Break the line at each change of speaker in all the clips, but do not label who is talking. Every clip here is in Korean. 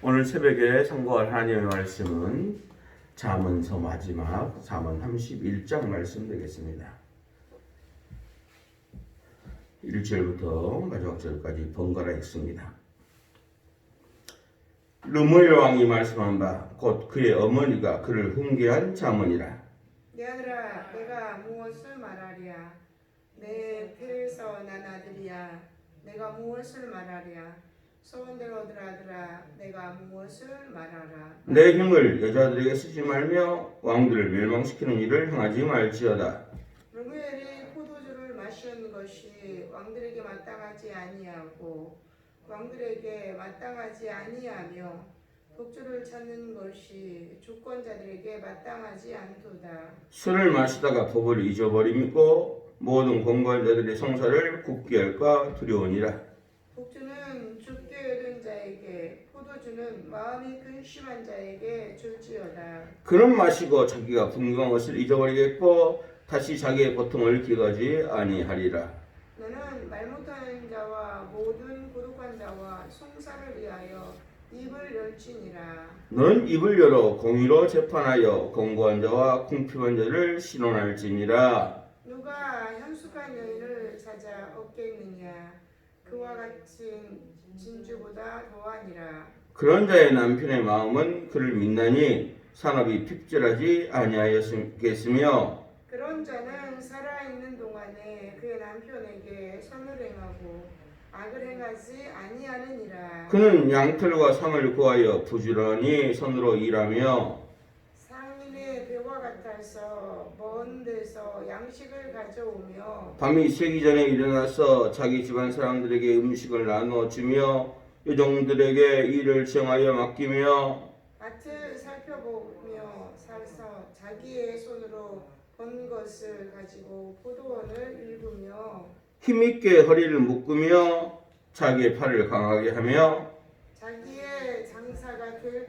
오늘 새벽에 선고할 하나님의 말씀은 잠언서 마지막 잠언 31장 말씀 되겠습니다. 1절부터 마지막 절까지 번갈아 읽습니다. 르무엘 왕이 말씀한 바 곧 그의 어머니가 그를 훈계한 잠언이라.
내 아들아, 내가 무엇을 말하랴? 내 태에서 난 아들이야. 내가 무엇을 말하랴? 소원대로 아들아, 내가 무엇을 말하라?
내 힘을 여자들에게 쓰지 말며 왕들을 멸망시키는 일을 행하지 말지어다.
르무엘이 포도주를 마시는 것이 왕들에게 마땅하지 아니하고 왕들에게 마땅하지 아니하며 독주를 찾는 것이 주권자들에게 마땅하지 않도다.
술을 마시다가 법을 잊어버리고 모든 공고한 자들의 성사를 굳게 할까 두려우니라.
독주는 죽게 얻은 자에게, 포도주는 마음이 근심한 자에게 줄지어다.
그는 마시고 자기가 풍성한 것을 잊어버리겠고 다시 자기의 고통을 기가지 아니하리라.
너는 말 못하는 자와 모든 고독한 자와 송사를 위하여 입을 열지니라.
너는 입을 열어 공의로 재판하여 공고한 자와 궁핍한 자를 신원할지니라.
누가 현숙한 여인을 찾아 얻겠느냐? 그와 같은 진주보다 더하니라.
그런 자의 남편의 마음은 그를 믿나니 산업이 핍절하지 아니하였겠으며
그런 자는 살아있는 동안에 그의 남편에게 선을 행하고 악을 행하지 아니하느니라.
그는 양털과 상을 구하여 부지런히 손으로 일하며
상인의 배와 같아서 먼 데서 양식을 가져오며
밤이 새기 전에 일어나서 자기 집안 사람들에게 음식을 나누어 주며 요정들에게 일을 정하여 맡기며
밭을 살펴보며 사서 자기의 손으로 번 것을 가지고 포도원을 일구며
힘있게 허리를 묶으며 자기의 팔을 강하게 하며
자기의 장사가 되는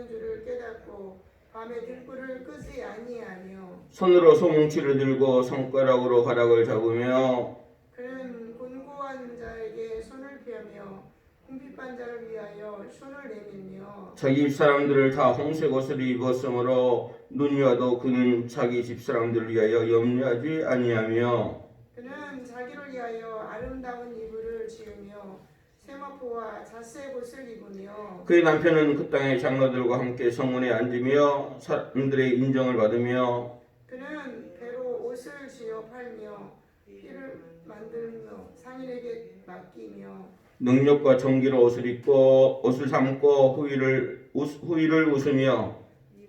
줄을 깨닫고 밤에 등불을 끄지 아니하며
손으로 소뭉치를 들고 손가락으로 가락을 잡으며
그는 곤고한 자에게 손을 펴며 궁핍한 자를 위하여 손을 내밀며
자기 집 사람들을 다 홍색 옷을 입었으므로 눈이 와도 그는 자기 집 사람들을 위하여 염려하지 아니하며
그는 자기를 위하여 아름다운 이불을 지으며 세마포와 자색 옷을 입으며
그의 남편은 그 땅의 장로들과 함께 성문에 앉으며 사람들의 인정을 받으며
그는 배로 옷을 지어 팔며 피를 만들며 상인에게 맡기며
능력과 정기로 옷을 입고 옷을 삼고 후일을 웃으며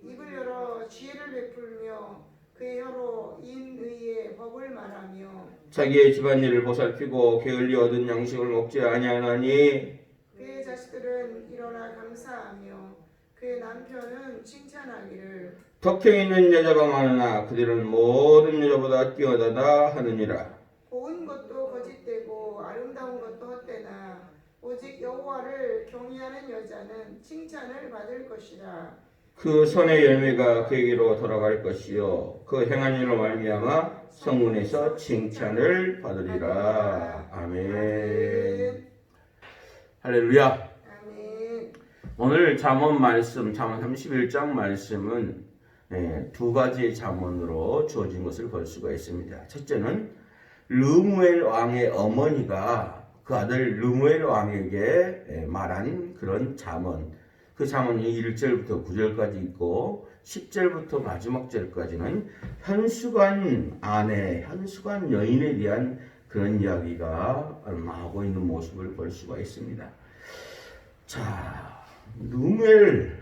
입을 열어 지혜를 베풀며 그의 혀로 인의의 법을 말하며
자기의 집안일을 보살피고 게을리 얻은 양식을 먹지 아니하나니
그의 자식들은 일어나 감사하며 그의 남편은 칭찬하기를
덕행 있는 여자가 많으나 그들은 모든 여자보다 뛰어나다 하느니라.
고운 것도 거짓되고 아름다운 것도 헛되나 오직 여호와를 경외하는 여자는 칭찬을 받을 것이라.
그 손의 열매가 그에게로 돌아갈 것이요 그 행한 일로 말미암아 성문에서 칭찬을 받으리라. 아멘. 할렐루야.
아멘.
오늘 잠언 말씀, 잠언 31장 말씀은 두 가지의 잠언으로 주어진 것을 볼 수가 있습니다. 첫째는 르무엘 왕의 어머니가 그 아들 르무엘 왕에게 말한 그런 잠언. 그 잠언이 1절부터 9절까지 있고 10절부터 마지막 절까지는 현숙한 아내, 현숙한 여인에 대한 그런 이야기가 하고 있는 모습을 볼 수가 있습니다. 자, 르무엘.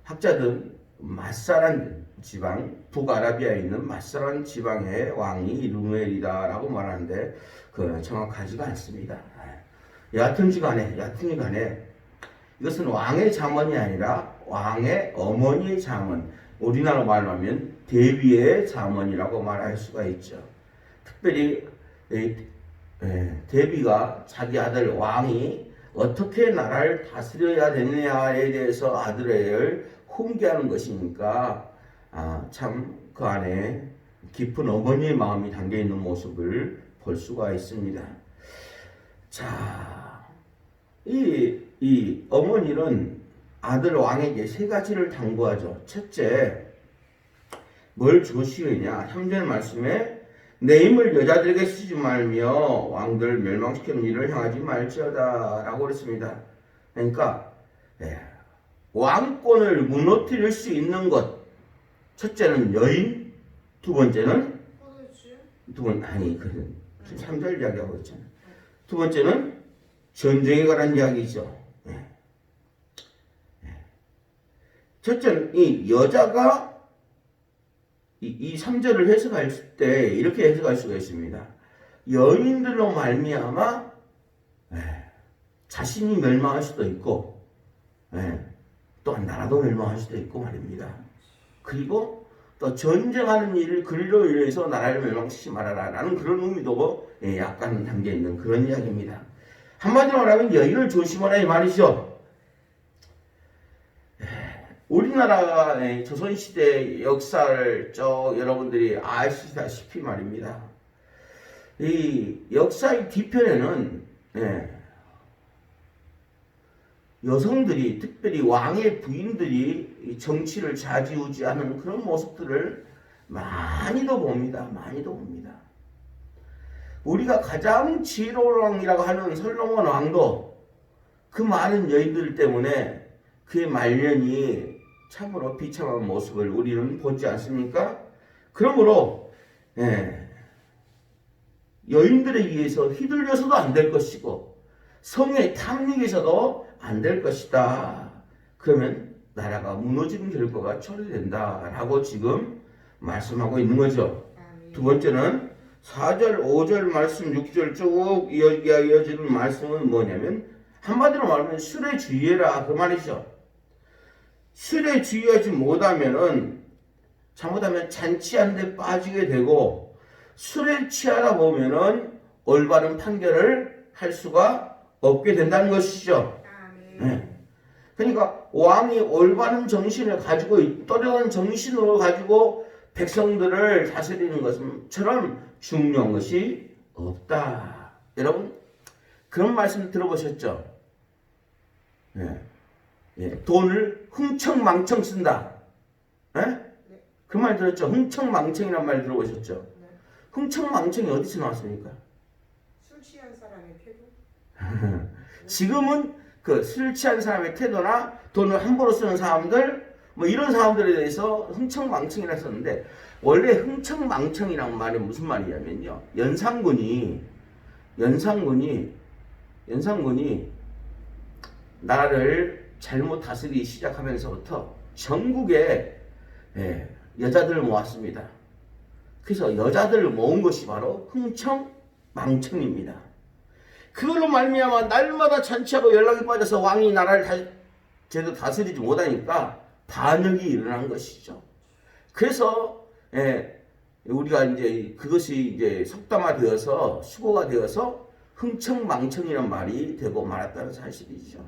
학자들은 마사란 지방, 북아라비아에 있는 마사란 지방의 왕이 르무엘이다라고 말하는데 그 정확하지가 않습니다. 여하튼지 간에 이것은 왕의 잠언이 아니라 왕의 어머니의 잠언, 우리나라 말로 하면 대비의 잠언이라고 말할 수가 있죠. 특별히 대비가 자기 아들 왕이 어떻게 나라를 다스려야 되느냐에 대해서 아들을 훈계하는 것이니까 참 그 안에 깊은 어머니의 마음이 담겨있는 모습을 볼 수가 있습니다. 자, 이 어머니는 아들 왕에게 세 가지를 당부하죠. 첫째, 뭘 주시느냐? 3절 말씀에 내 힘을 여자들에게 쓰지 말며 왕들 멸망시키는 일을 향하지 말지어다 라고 그랬습니다. 그러니까 왕권을 무너뜨릴 수 있는 것, 첫째는 여인, 두 번째는 그 3절 이야기하고 있잖아요. 두 번째는 전쟁에 관한 이야기죠. 첫째는 이 여자가 이 3절을 해석할 때 이렇게 해석할 수가 있습니다. 여인들로 말미암아 자신이 멸망할 수도 있고 또한 나라도 멸망할 수도 있고 말입니다. 그리고 또 전쟁하는 일을 그리로 인해서 나라를 멸망시키지 말아라 라는 그런 의미도 약간 담겨 있는 그런 이야기입니다. 한마디로 말하면 여인을 조심하라 이 말이죠. 우리나라 조선시대 역사를 여러분들이 아시다시피 말입니다. 이 역사의 뒤편에는 여성들이, 특별히 왕의 부인들이 정치를 좌지우지하는 그런 모습들을 많이도 봅니다. 많이도 봅니다. 우리가 가장 지혜로운 왕이라고 하는 솔로몬 왕도 그 많은 여인들 때문에 그의 말년이 참으로 비참한 모습을 우리는 보지 않습니까? 그러므로 여인들에 의해서 휘둘려서도 안 될 것이고 성에 탐닉해서도 안 될 것이다. 그러면 나라가 무너지는 결과가 초래된다라고 지금 말씀하고 있는 거죠. 두 번째는 4절, 5절 말씀, 6절 쭉 이어지는 말씀은 뭐냐면 한마디로 말하면 술에 주의해라 그 말이죠. 술에 주의하지 못하면은 잘못하면 잔치한 데 빠지게 되고 술에 취하다 보면은 올바른 판결을 할 수가 없게 된다는 것이죠. 그러니까 왕이 올바른 정신을 가지고 또렷한 정신으로 가지고 백성들을 다스리는 것처럼 중요한 것이 없다. 여러분 그런 말씀 들어보셨죠? 돈을 흥청망청 쓴다. 그 말 들었죠? 흥청망청이란 말 들어보셨죠? 흥청망청이 어디서 나왔습니까?
술 취한 사람의 태도?
지금은 그 술 취한 사람의 태도나 돈을 함부로 쓰는 사람들 뭐 이런 사람들에 대해서 흥청망청이라 썼는데 원래 흥청망청이란 말이 무슨 말이냐면요. 연산군이 나라를 잘못 다스리기 시작하면서부터 전국에 여자들을 모았습니다. 그래서 여자들을 모은 것이 바로 흥청망청입니다. 그걸로 말미암아 날마다 잔치하고 연락이 빠져서 왕이 나라를 제대로 다스리지 못하니까 반역이 일어난 것이죠. 그래서 우리가 이제 그것이 이제 속담화되어서 수고가 되어서 흥청망청이라는 말이 되고 말았다는 사실이죠.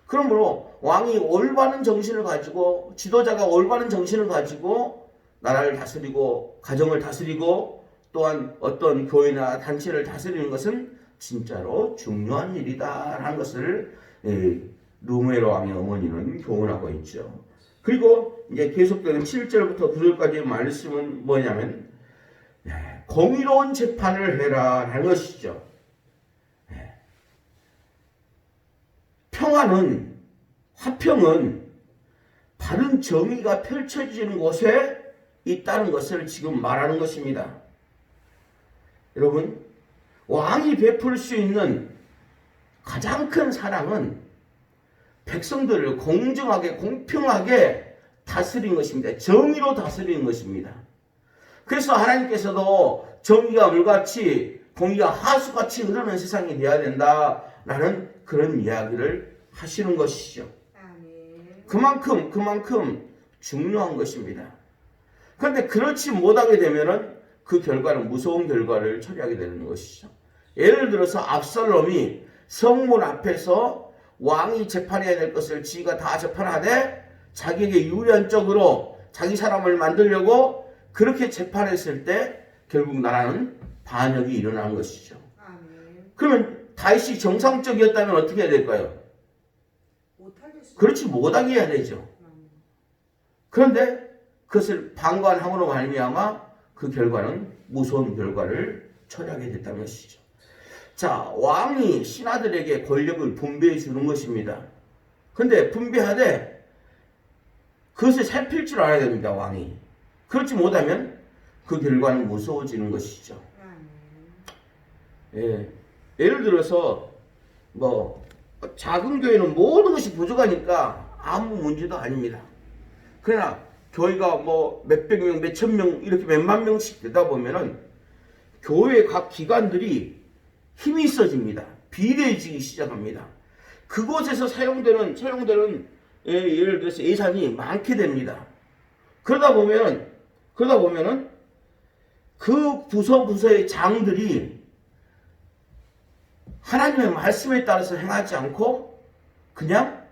그러므로 왕이 올바른 정신을 가지고 지도자가 올바른 정신을 가지고 나라를 다스리고 가정을 다스리고 또한 어떤 교회나 단체를 다스리는 것은 진짜로 중요한 일이다라는 것을 르무엘 왕의 어머니는 교훈하고 있죠. 그리고 이제 계속되는 7절부터 9절까지의 말씀은 뭐냐면 공의로운 재판을 해라 하는 것이죠. 화평은 바른 정의가 펼쳐지는 곳에 있다는 것을 지금 말하는 것입니다. 여러분, 왕이 베풀 수 있는 가장 큰 사랑은 백성들을 공정하게 공평하게 다스리는 것입니다. 정의로 다스리는 것입니다. 그래서 하나님께서도 정의가 물같이 공의가 하수같이 흐르는 세상이 되어야 된다라는 그런 이야기를 하시는 것이죠. 그만큼 중요한 것입니다. 그런데 그렇지 못하게 되면은 그 결과는 무서운 결과를 처리하게 되는 것이죠. 예를 들어서 압살롬이 성문 앞에서 왕이 재판해야 될 것을 지가 다 재판하되 자기에게 유리한 쪽으로 자기 사람을 만들려고 그렇게 재판했을 때 결국 나라는 반역이 일어난 것이죠. 그러면 다윗이 정상적이었다면 어떻게 해야 될까요?
못하겠어.
그렇지 못하게 해야 되죠. 그런데 그것을 방관함으로 말미암아 그 결과는 무서운 결과를 초래하게 됐다는 것이죠. 자, 왕이 신하들에게 권력을 분배해 주는 것입니다. 근데 분배하되 그것을 살필 줄 알아야 됩니다. 왕이. 그렇지 못하면 그 결과는 무서워지는 것이죠. 예, 예를 들어서 뭐 작은 교회는 모든 것이 부족하니까 아무 문제도 아닙니다. 그러나 교회가 뭐 몇백 명, 몇천 명 이렇게 몇만 명씩 되다 보면은 교회 각 기관들이 힘이 있어집니다. 비대해지기 시작합니다. 그곳에서 사용되는 예를 들어서 예산이 많게 됩니다. 그러다 보면은 그 부서의 장들이 하나님의 말씀에 따라서 행하지 않고 그냥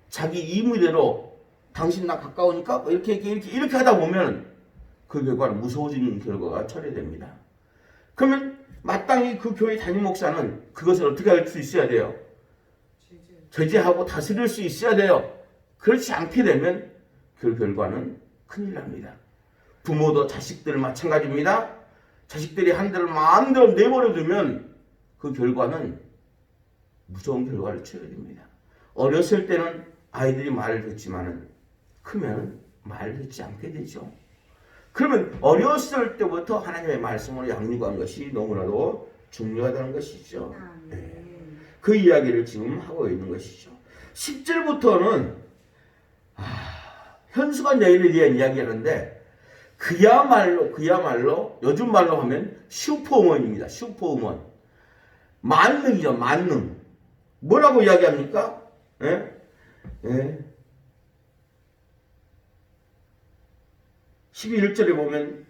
자기 임의대로 당신 나 가까우니까 이렇게 하다 보면 그 결과는 무서워지는 결과가 초래됩니다. 그러면 마땅히 그 교회 담임 목사는 그것을 어떻게 할 수 있어야 돼요? 제재하고 다스릴 수 있어야 돼요. 그렇지 않게 되면 그 결과는 큰일 납니다. 부모도 자식들 마찬가지입니다. 자식들이 한 대를 마음대로 내버려 두면 그 결과는 무서운 결과를 초래해 됩니다. 어렸을 때는 아이들이 말을 듣지만은 크면 말을 듣지 않게 되죠. 그러면 어렸을 때부터 하나님의 말씀으로 양육한 것이 너무나도 중요하다는 것이죠. 네. 그 이야기를 지금 하고 있는 것이죠. 10절부터는 현수관 여인에 대한 이야기하는데 그야말로 요즘 말로 하면 슈퍼우먼입니다. 슈퍼우먼. 만능이죠. 만능. 뭐라고 이야기합니까? 예? 예. 11절에 보면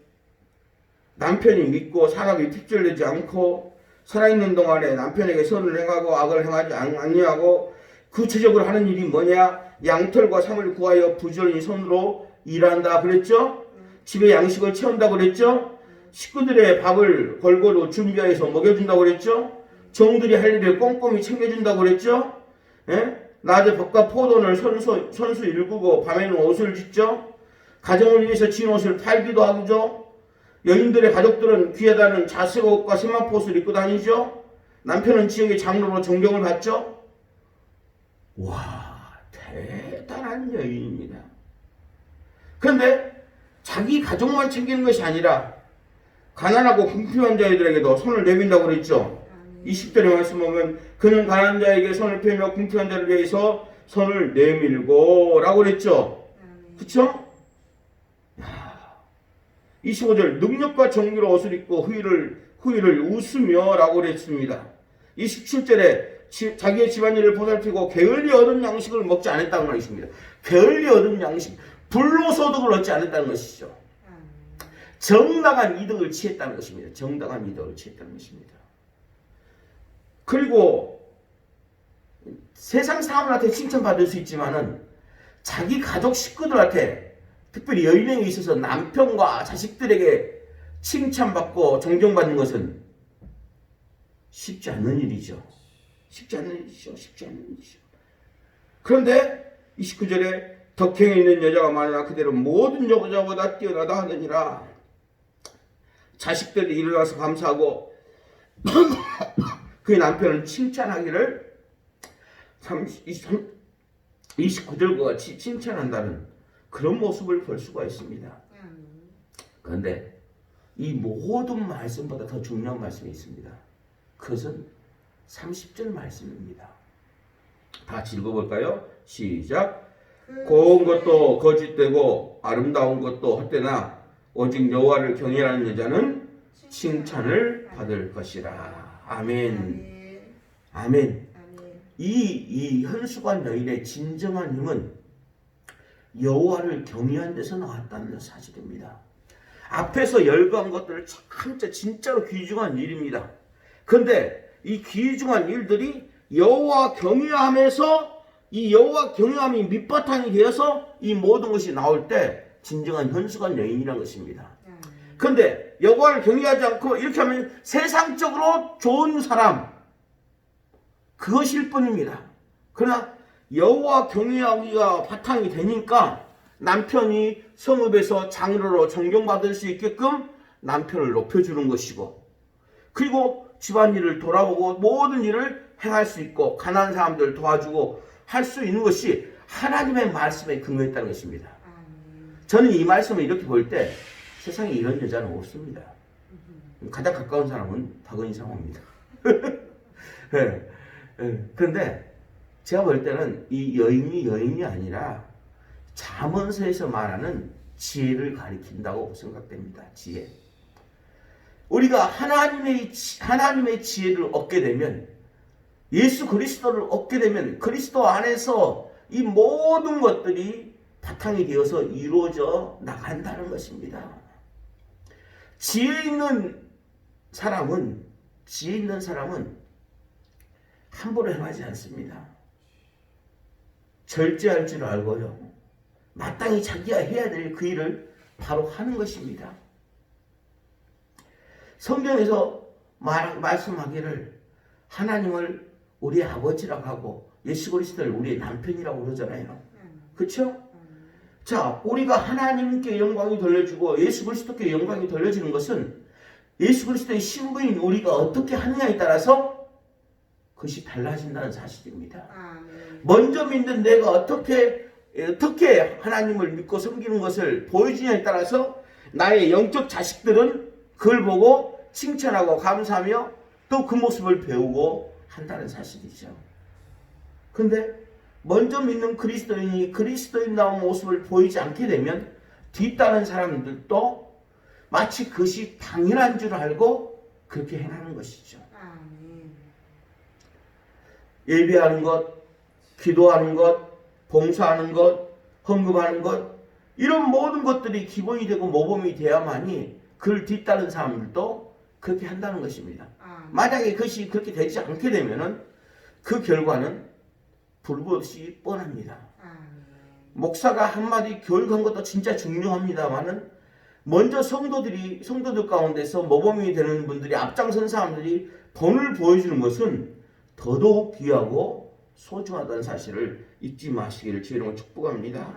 남편이 믿고 사람이 특별되지 않고 살아있는 동안에 남편에게 선을 행하고 악을 행하지 아니하고 구체적으로 하는 일이 뭐냐? 양털과 삼을 구하여 부지런히 손으로 일한다 그랬죠? 집에 양식을 채운다 그랬죠? 식구들의 밥을 골고루 준비해서 먹여준다고 그랬죠? 종들이 할 일을 꼼꼼히 챙겨준다고 그랬죠? 예? 낮에 벚과 포도를 선수 일구고 밤에는 옷을 짓죠? 가정을 위해서 지은 옷을 팔기도 하죠? 여인들의 가족들은 귀하다는 자색 옷과 세마포 옷을 입고 다니죠? 남편은 지역의 장로로 존경을 받죠? 와, 대단한 여인입니다. 그런데 자기 가족만 챙기는 것이 아니라 가난하고 궁핍한 자들에게도 손을 내민다고 그랬죠? 20절의 말씀 보면 그는 가난한 자에게 손을 펴며 궁핍한 자를 위해서 손을 내밀고 라고 그랬죠? 그쵸? 25절 능력과 정의로 옷을 입고 후일을 웃으며 라고 그랬습니다. 27절에 자기의 집안일을 보살피고 게을리 얻은 양식을 먹지 않았다는 말이십니다. 게을리 얻은 양식, 불로소득을 얻지 않았다는 것이죠. 정당한 이득을 취했다는 것입니다. 정당한 이득을 취했다는 것입니다. 그리고 세상 사람들한테 칭찬받을 수 있지만은 자기 가족 식구들한테 특별히 여인에게 있어서 남편과 자식들에게 칭찬받고 존경받는 것은 쉽지 않는 일이죠. 쉽지 않는 일이죠. 그런데 29절에 덕행에 있는 여자가 많으나 그대로 모든 여자보다 뛰어나다 하느니라. 자식들이 일어나서 감사하고 그의 남편은 칭찬하기를 29절과 같이 칭찬한다는 그런 모습을 볼 수가 있습니다. 그런데 이 모든 말씀보다 더 중요한 말씀이 있습니다. 그것은 30절 말씀입니다. 다 같이 읽어볼까요? 시작. 고운 것도 거짓되고 아름다운 것도 헛되나 오직 여호와를 경외하는 여자는 칭찬을 받을 것이라. 아멘. 아멘. 이 현수관 여인의 진정한 힘은 여호와를 경외한 데서 나왔다는 사실입니다. 앞에서 열거한 것들을 진짜로 귀중한 일입니다. 그런데 이 귀중한 일들이 여호와 경외함에서 이 여호와 경외함이 밑바탕이 되어서 이 모든 것이 나올 때 진정한 현수관 여인이라는 것입니다. 그런데 여호와를 경외하지 않고 이렇게 하면 세상적으로 좋은 사람, 그것일 뿐입니다. 그러나 여호와 경외하기가 바탕이 되니까 남편이 성읍에서 장로로 존경받을 수 있게끔 남편을 높여주는 것이고, 그리고 집안일을 돌아보고 모든 일을 행할 수 있고 가난한 사람들 도와주고 할 수 있는 것이 하나님의 말씀에 근거했다는 것입니다. 저는 이 말씀을 이렇게 볼 때 세상에 이런 여자는 없습니다. 가장 가까운 사람은 박은희 사모입니다. 그런데 제가 볼 때는 이 여인이 아니라 잠언서에서 말하는 지혜를 가리킨다고 생각됩니다. 지혜. 우리가 하나님의 지혜를 얻게 되면, 예수 그리스도를 얻게 되면 그리스도 안에서 이 모든 것들이 바탕이 되어서 이루어져 나간다는 것입니다. 지혜 있는 사람은 함부로 행하지 않습니다. 절제할 줄 알고요, 마땅히 자기가 해야 될 그 일을 바로 하는 것입니다. 성경에서 말씀하기를 하나님을 우리의 아버지라고 하고 예수 그리스도를 우리의 남편이라고 그러잖아요. 그렇죠? 자, 우리가 하나님께 영광이 돌려주고 예수 그리스도께 영광이 돌려지는 것은 예수 그리스도의 신부인 우리가 어떻게 하느냐에 따라서 그것이 달라진다는 사실입니다. 먼저 믿는 내가 어떻게 하나님을 믿고 섬기는 것을 보여주냐에 따라서 나의 영적 자식들은 그걸 보고 칭찬하고 감사하며 또 그 모습을 배우고 한다는 사실이죠. 근데 먼저 믿는 그리스도인이 그리스도인다운 모습을 보이지 않게 되면 뒤따른 사람들도 마치 그것이 당연한 줄 알고 그렇게 행하는 것이죠. 예배하는 것, 기도하는 것, 봉사하는 것, 헌금하는 것, 이런 모든 것들이 기본이 되고 모범이 돼야만이 그를 뒤따른 사람들도 그렇게 한다는 것입니다. 만약에 그것이 그렇게 되지 않게 되면은 그 결과는 불보듯이 뻔합니다. 목사가 한마디 교육한 것도 진짜 중요합니다만은 먼저 성도들 가운데서 모범이 되는 분들이, 앞장선 사람들이 본을 보여주는 것은 더더욱 귀하고 소중하다는 사실을 잊지 마시기를 주의 이름으로 축복합니다.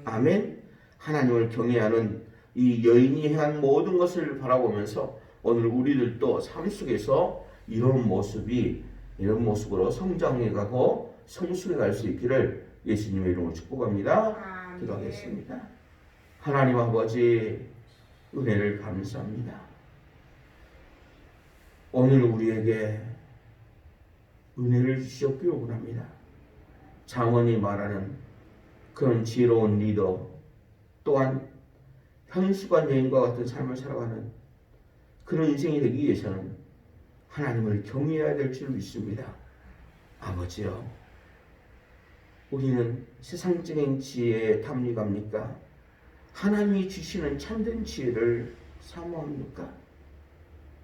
아멘. 하나님을 경외하는 이 여인이 행한 모든 것을 바라보면서 오늘 우리들도 삶 속에서 이런 모습으로 성장해가고 성숙해갈 수 있기를 예수님의 이름으로 축복합니다. 기도하겠습니다. 하나님 아버지, 은혜를 감사합니다. 오늘 우리에게 은혜를 주시옵기를 원합니다. 잠언이 말하는 그런 지혜로운 리더, 또한 현수관 여인과 같은 삶을 살아가는 그런 인생이 되기 위해서는 하나님을 경외해야 될 줄 믿습니다. 아버지요, 우리는 세상적인 지혜에 탐닉합니까? 하나님이 주시는 참된 지혜를 사모합니까?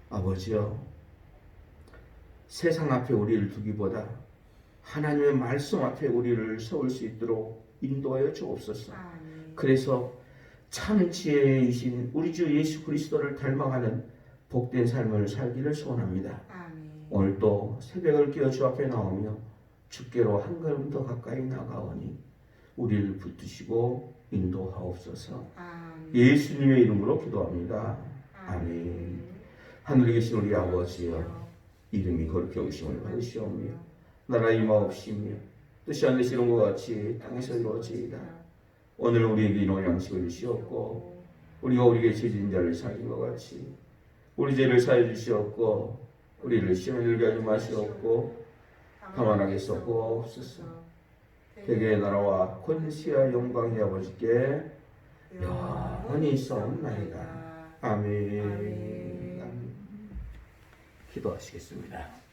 아버지요, 세상 앞에 우리를 두기보다 하나님의 말씀 앞에 우리를 세울 수 있도록 인도하여 주옵소서. 그래서 참 지혜이신 우리 주 예수 그리스도를 닮아가는 복된 삶을 살기를 소원합니다. 오늘도 새벽을 깨어 주 앞에 나오며 주께로 한 걸음 더 가까이 나가오니 우리를 붙드시고 인도하옵소서. 예수님의 이름으로 기도합니다. 아멘. 하늘에 계신 우리 아버지여, 이름이 거룩히 여기심을 받으시오며 나라 임하옵시며 뜻이 하늘에서 이룬 것 같이 땅에서 이루어지이다. 오늘 우리에게 일용할 양식을 주시옵고 우리가 우리에게 죄진 자를 사하신 것 같이 우리 죄를 사해 주시옵고 우리를 시험에 들게 하지 마시옵고 다만 하게 썩고옵소서. 대개의 나라와 권세와 영광이 아버지께 영원히 있사옵나이다. 아멘. 기도하시겠습니다.